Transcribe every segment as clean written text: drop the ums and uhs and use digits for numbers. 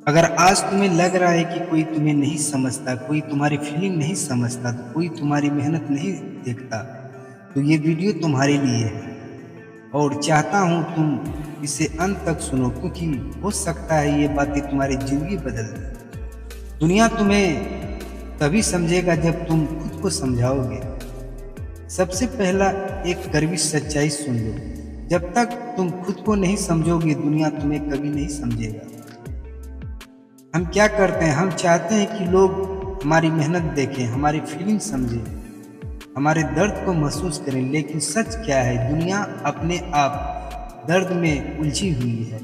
अगर आज तुम्हें लग रहा है कि कोई तुम्हें नहीं समझता, कोई तुम्हारी फीलिंग नहीं समझता, तो कोई तुम्हारी मेहनत नहीं देखता, तो ये वीडियो तुम्हारे लिए है। और चाहता हूँ तुम इसे अंत तक सुनो, क्योंकि हो सकता है ये बातें तुम्हारी जिंदगी बदल दे। दुनिया तुम्हें तभी समझेगा जब तुम खुद को समझाओगे। सबसे पहला एक कड़वी सच्चाई सुन लो, जब तक तुम खुद को नहीं समझोगे दुनिया तुम्हें कभी नहीं समझेगा। हम क्या करते हैं, हम चाहते हैं कि लोग हमारी मेहनत देखें, हमारी फीलिंग समझें, हमारे दर्द को महसूस करें। लेकिन सच क्या है, दुनिया अपने आप दर्द में उलझी हुई है।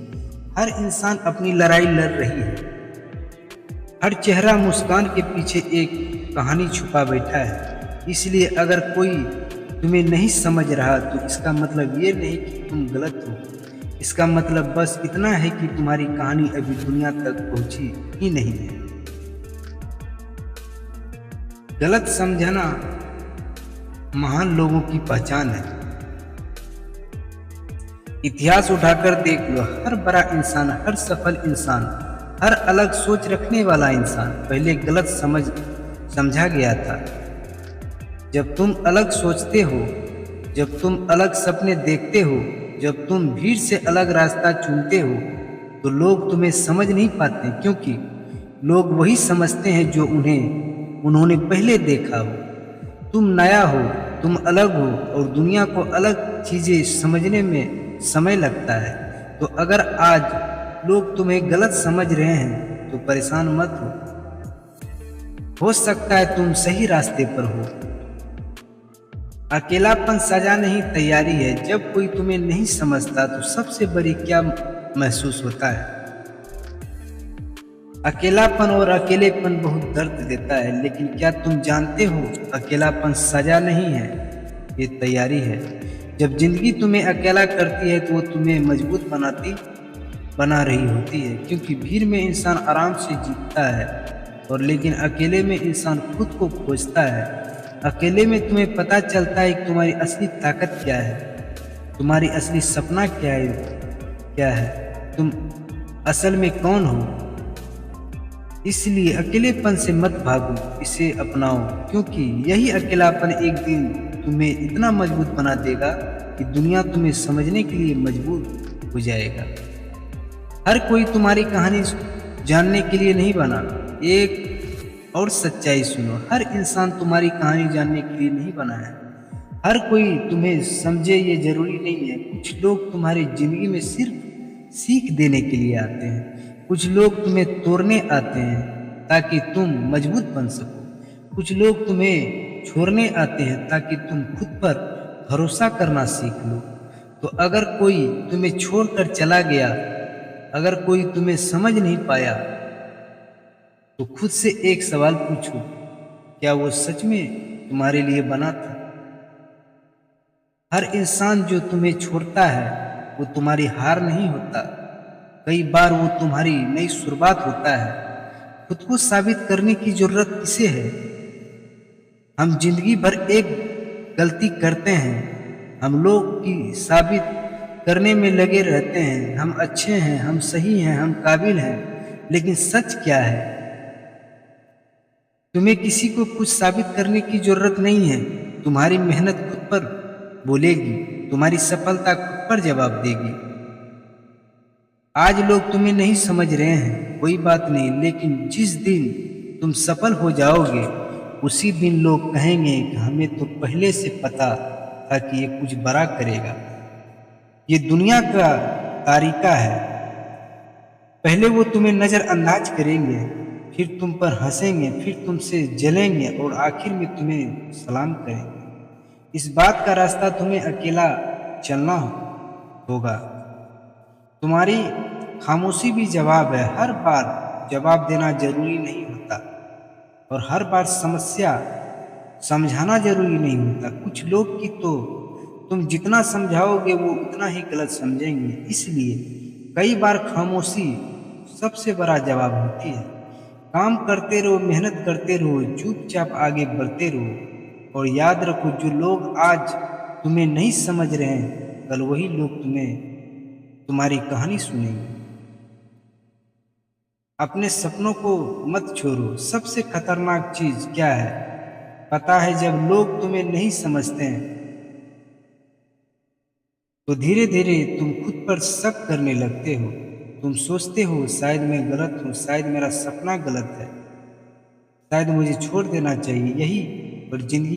हर इंसान अपनी लड़ाई लड़ रही है। हर चेहरा मुस्कान के पीछे एक कहानी छुपा बैठा है। इसलिए अगर कोई तुम्हें नहीं समझ रहा तो इसका मतलब ये नहीं कि तुम गलत हो। इसका मतलब बस इतना है कि तुम्हारी कहानी अभी दुनिया तक पहुंची ही नहीं है। गलत समझना महान लोगों की पहचान है। इतिहास उठाकर देख लो, हर बड़ा इंसान, हर सफल इंसान, हर अलग सोच रखने वाला इंसान पहले गलत समझा गया था। जब तुम अलग सोचते हो, जब तुम अलग सपने देखते हो, जब तुम भीड़ से अलग रास्ता चुनते हो, तो लोग तुम्हें समझ नहीं पाते, क्योंकि लोग वही समझते हैं जो उन्होंने पहले देखा हो। तुम नया हो, तुम अलग हो, और दुनिया को अलग चीजें समझने में समय लगता है। तो अगर आज लोग तुम्हें गलत समझ रहे हैं तो परेशान मत हो सकता है तुम सही रास्ते पर हो। अकेलापन सजा नहीं, तैयारी है। जब कोई तुम्हें नहीं समझता तो सबसे बड़ी क्या महसूस होता है? अकेलापन, और अकेलेपन बहुत दर्द देता है। लेकिन क्या तुम जानते हो, अकेलापन सजा नहीं है, ये तैयारी है। जब जिंदगी तुम्हें अकेला करती है तो वो तुम्हें मजबूत बना रही होती है, क्योंकि भीड़ में इंसान आराम से जीतता है, और लेकिन अकेले में इंसान खुद को खोजता है। अकेले में तुम्हें पता चलता है कि तुम्हारी असली ताकत क्या है, तुम्हारी असली सपना क्या है, तुम असल में कौन हो। इसलिए अकेलेपन से मत भागो, इसे अपनाओ, क्योंकि यही अकेलापन एक दिन तुम्हें इतना मजबूत बना देगा कि दुनिया तुम्हें समझने के लिए मजबूर हो जाएगा। हर कोई तुम्हारी कहानी जानने के लिए नहीं बना। एक और सच्चाई सुनो, हर इंसान तुम्हारी कहानी जानने के लिए नहीं बना है। हर कोई तुम्हें समझे ये जरूरी नहीं है। कुछ लोग तुम्हारी जिंदगी में सिर्फ सीख देने के लिए आते हैं, कुछ लोग तुम्हें तोड़ने आते हैं ताकि तुम मजबूत बन सको, कुछ लोग तुम्हें छोड़ने आते हैं ताकि तुम खुद पर भरोसा करना सीख लो। तो अगर कोई तुम्हें छोड़कर चला गया, अगर कोई तुम्हें समझ नहीं पाया, तो खुद से एक सवाल पूछो, क्या वो सच में तुम्हारे लिए बना था? हर इंसान जो तुम्हें छोड़ता है वो तुम्हारी हार नहीं होता, कई बार वो तुम्हारी नई शुरुआत होता है। खुद को साबित करने की जरूरत किसे है? हम जिंदगी भर एक गलती करते हैं, हम लोग की साबित करने में लगे रहते हैं। हम अच्छे हैं, हम सही हैं, हम काबिल हैं। लेकिन सच क्या है? तुम्हें किसी को कुछ साबित करने की जरूरत नहीं है। तुम्हारी मेहनत खुद पर बोलेगी, तुम्हारी सफलता खुद पर जवाब देगी। आज लोग तुम्हें नहीं समझ रहे हैं, कोई बात नहीं, लेकिन जिस दिन तुम सफल हो जाओगे उसी दिन लोग कहेंगे कि हमें तो पहले से पता था कि ये कुछ बड़ा करेगा। ये दुनिया का तारिका है। पहले वो तुम्हें नजरअंदाज करेंगे, फिर तुम पर हंसेंगे, फिर तुमसे जलेंगे, और आखिर में तुम्हें सलाम करेंगे। इस बात का रास्ता तुम्हें अकेला चलना होगा। तुम्हारी खामोशी भी जवाब है। हर बार जवाब देना जरूरी नहीं होता, और हर बार समस्या समझाना जरूरी नहीं होता। कुछ लोग की तो तुम जितना समझाओगे वो उतना ही गलत समझेंगे। इसलिए कई बार खामोशी सबसे बड़ा जवाब होती है। काम करते रहो, मेहनत करते रहो, चुपचाप आगे बढ़ते रहो, और याद रखो, जो लोग आज तुम्हें नहीं समझ रहे हैं, कल वही लोग तुम्हारी कहानी सुनेंगे। अपने सपनों को मत छोड़ो। सबसे खतरनाक चीज क्या है पता है? जब लोग तुम्हें नहीं समझते हैं तो धीरे धीरे तुम खुद पर शक करने लगते हो। तुम सोचते हो शायद मैं गलत हूँ, शायद मेरा सपना गलत है, शायद मुझे छोड़ देना चाहिए। यही और जिंदगी